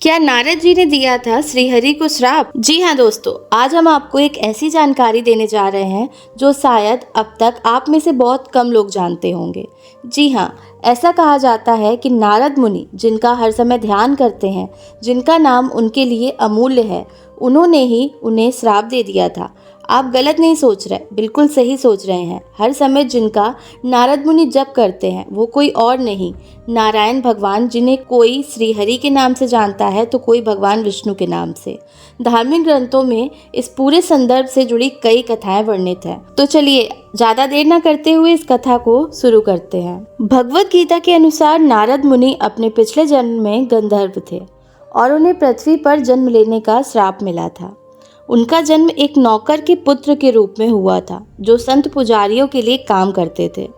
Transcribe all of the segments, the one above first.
क्या नारद जी ने दिया था श्रीहरि को श्राप? जी हाँ दोस्तों, आज हम आपको एक ऐसी जानकारी देने जा रहे हैं जो शायद अब तक आप में से बहुत कम लोग जानते होंगे। जी हाँ, ऐसा कहा जाता है कि नारद मुनि, जिनका हर समय ध्यान करते हैं, जिनका नाम उनके लिए अमूल्य है, उन्होंने ही उन्हें श्राप दे दिया था। आप गलत नहीं सोच रहे, बिल्कुल सही सोच रहे हैं। हर समय जिनका नारद मुनि जप करते हैं वो कोई और नहीं, नारायण भगवान, जिन्हें कोई श्रीहरि के नाम से जानता है तो कोई भगवान विष्णु के नाम से। धार्मिक ग्रंथों में इस पूरे संदर्भ से जुड़ी कई कथाएं वर्णित हैं। तो चलिए ज्यादा देर न करते हुए इस कथा को शुरू करते हैं। भगवत गीता के अनुसार नारद मुनि अपने पिछले जन्म में गंधर्व थे और उन्हें पृथ्वी पर जन्म लेने का श्राप मिला था। उनका जन्म एक नौकर के पुत्र के रूप में हुआ था जो संत पुजारियों के लिए काम करते थे।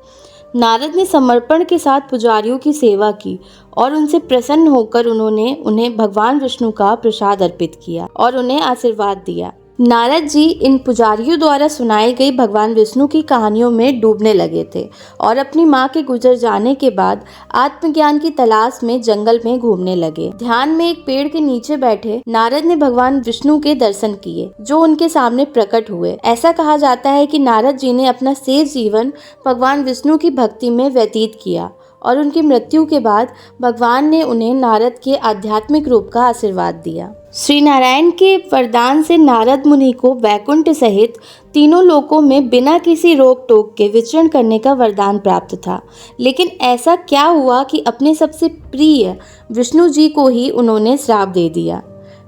नारद ने समर्पण के साथ पुजारियों की सेवा की और उनसे प्रसन्न होकर उन्होंने उन्हें भगवान विष्णु का प्रसाद अर्पित किया और उन्हें आशीर्वाद दिया। नारद जी इन पुजारियों द्वारा सुनाई गई भगवान विष्णु की कहानियों में डूबने लगे थे और अपनी मां के गुजर जाने के बाद आत्मज्ञान की तलाश में जंगल में घूमने लगे। ध्यान में एक पेड़ के नीचे बैठे नारद ने भगवान विष्णु के दर्शन किए जो उनके सामने प्रकट हुए। ऐसा कहा जाता है कि नारद जी ने अपना शेष जीवन भगवान विष्णु की भक्ति में व्यतीत किया और उनकी मृत्यु के बाद भगवान ने उन्हें नारद के आध्यात्मिक रूप का आशीर्वाद दिया। श्री नारायण के वरदान से नारद मुनि को वैकुंठ सहित तीनों लोकों में बिना किसी रोक टोक के विचरण करने का वरदान प्राप्त था। लेकिन ऐसा क्या हुआ कि अपने सबसे प्रिय विष्णु जी को ही उन्होंने श्राप दे दिया।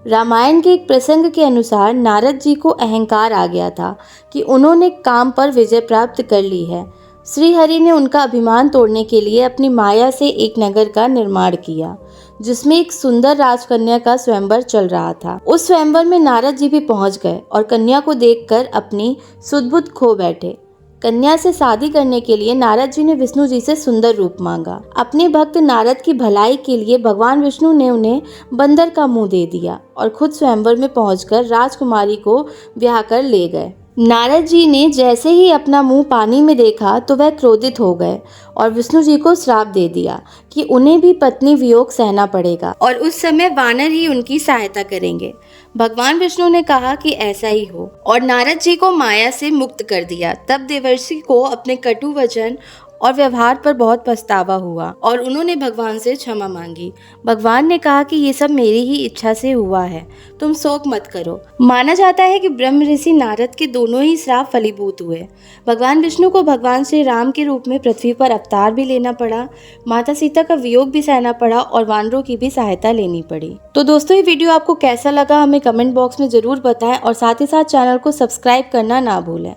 रामायण के एक प्रसंग के अनुसार नारद जी को अहंकार आ गया था कि उन्होंने काम पर विजय प्राप्त कर ली है। श्रीहरि ने उनका अभिमान तोड़ने के लिए अपनी माया से एक नगर का निर्माण किया जिसमें एक सुंदर राजकन्या का स्वयंवर चल रहा था। उस स्वयंवर में नारद जी भी पहुंच गए और कन्या को देखकर अपनी सुध-बुध खो बैठे। कन्या से शादी करने के लिए नारद जी ने विष्णु जी से सुंदर रूप मांगा। अपने भक्त नारद की भलाई के लिए भगवान विष्णु ने उन्हें बंदर का मुंह दे दिया और खुद स्वयंवर में पहुंचकर राजकुमारी को ब्याह कर ले गए। नारद जी ने जैसे ही अपना मुंह पानी में देखा तो वह क्रोधित हो गए और विष्णु जी को श्राप दे दिया कि उन्हें भी पत्नी वियोग सहना पड़ेगा और उस समय वानर ही उनकी सहायता करेंगे। भगवान विष्णु ने कहा कि ऐसा ही हो और नारद जी को माया से मुक्त कर दिया। तब देवर्षि को अपने कटु वचन और व्यवहार पर बहुत पछतावा हुआ और उन्होंने भगवान से क्षमा मांगी। भगवान ने कहा कि ये सब मेरी ही इच्छा से हुआ है, तुम शोक मत करो। माना जाता है कि ब्रह्म ऋषि नारद के दोनों ही श्राप फलीभूत हुए। भगवान विष्णु को भगवान श्री राम के रूप में पृथ्वी पर अवतार भी लेना पड़ा, माता सीता का वियोग भी सहना पड़ा और वानरों की भी सहायता लेनी पड़ी। तो दोस्तों, ये वीडियो आपको कैसा लगा हमें कमेंट बॉक्स में जरूर बताएं और साथ ही साथ चैनल को सब्सक्राइब करना ना भूलें।